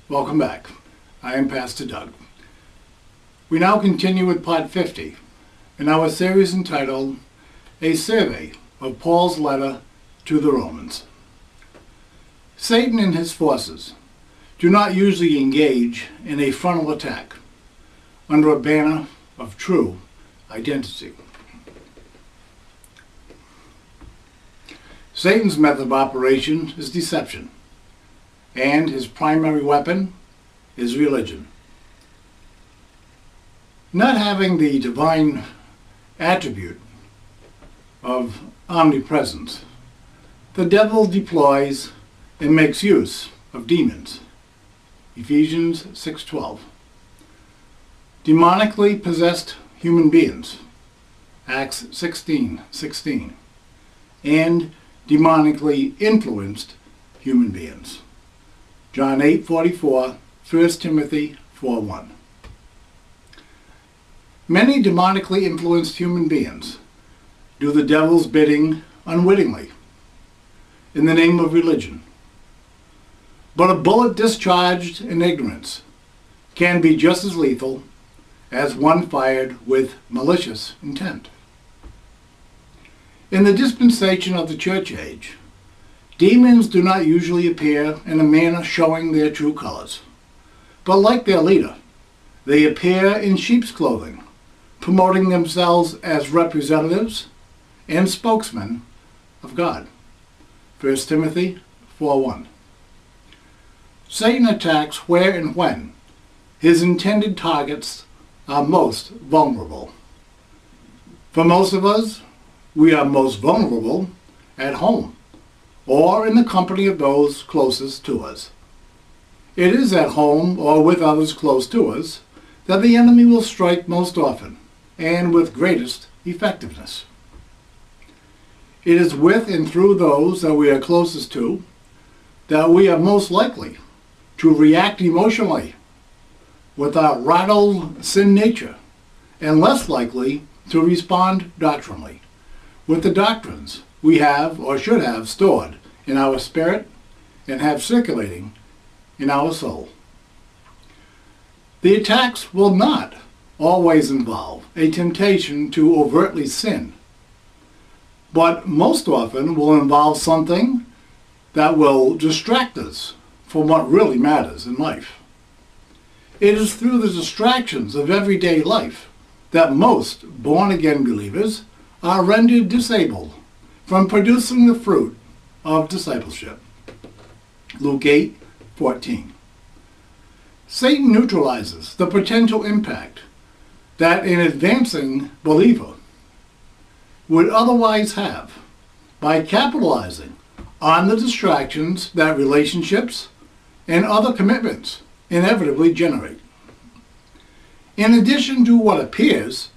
Welcome back. I am Pastor Doug. We now continue with part 50 in our series entitled A Survey of Paul's Letter to the Romans. Satan and his forces do not usually engage in a frontal attack under a banner of true identity. Satan's method of operation is deception, and his primary weapon is religion. Not having the divine attribute of omnipresence, the devil deploys and makes use of demons. Ephesians 6:12. Demonically possessed human beings. Acts 16:16. And demonically influenced human beings. John 8:44, 1 Timothy 4:1. Many demonically influenced human beings do the devil's bidding unwittingly in the name of religion. But a bullet discharged in ignorance can be just as lethal as one fired with malicious intent. In the dispensation of the church age, demons do not usually appear in a manner showing their true colors, but like their leader, they appear in sheep's clothing, promoting themselves as representatives and spokesmen of God. 1 Timothy 4:1. Satan attacks where and when his intended targets are most vulnerable. For most of us, we are most vulnerable at home or in the company of those closest to us. It is at home or with others close to us that the enemy will strike most often and with greatest effectiveness. It is with and through those that we are closest to that we are most likely to react emotionally with our rattled sin nature, and less likely to respond doctrinally with the doctrines we have or should have stored in our spirit and have circulating in our soul. The attacks will not always involve a temptation to overtly sin, but most often will involve something that will distract us from what really matters in life. It is through the distractions of everyday life that most born-again believers are rendered disabled from producing the fruit of discipleship. Luke 8:14. Satan neutralizes the potential impact that an advancing believer would otherwise have by capitalizing on the distractions that relationships and other commitments inevitably generate. In addition to what appears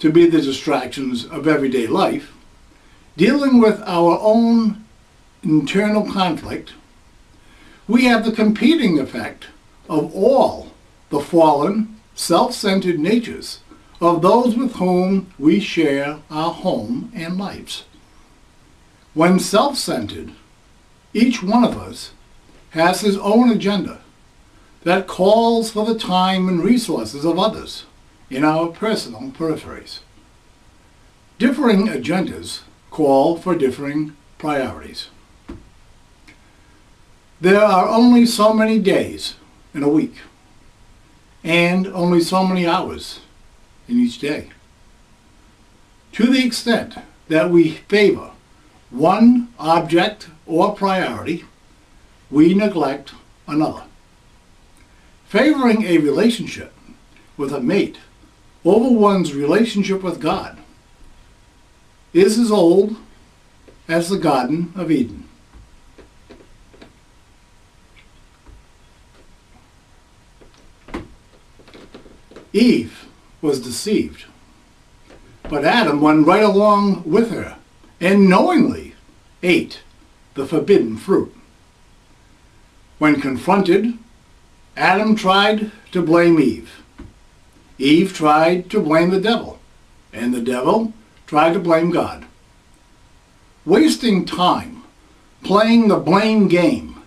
to be the distractions of everyday life, dealing with our own internal conflict, we have the competing effect of all the fallen, self-centered natures of those with whom we share our home and lives. When self-centered, each one of us has his own agenda that calls for the time and resources of others in our personal peripheries. Differing agendas call for differing priorities. There are only so many days in a week, and only so many hours in each day. To the extent that we favor one object or priority, we neglect another. Favoring a relationship with a mate over one's relationship with God is as old as the Garden of Eden. Eve was deceived, but Adam went right along with her and knowingly ate the forbidden fruit. When confronted, Adam tried to blame Eve. Eve tried to blame the devil, and the devil tried to blame God. Wasting time playing the blame game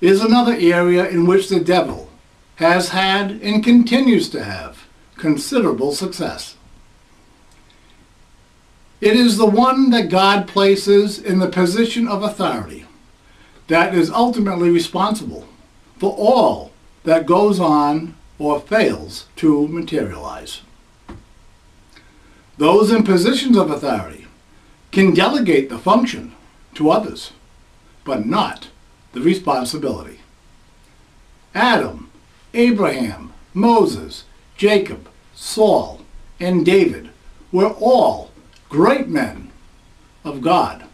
is another area in which the devil has had and continues to have considerable success. It is the one that God places in the position of authority that is ultimately responsible for all that goes on or fails to materialize. Those in positions of authority can delegate the function to others, but not the responsibility. Adam, Abraham, Moses, Jacob, Saul, and David were all great men of God,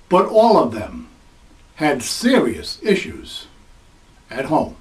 but all of them had serious issues at home.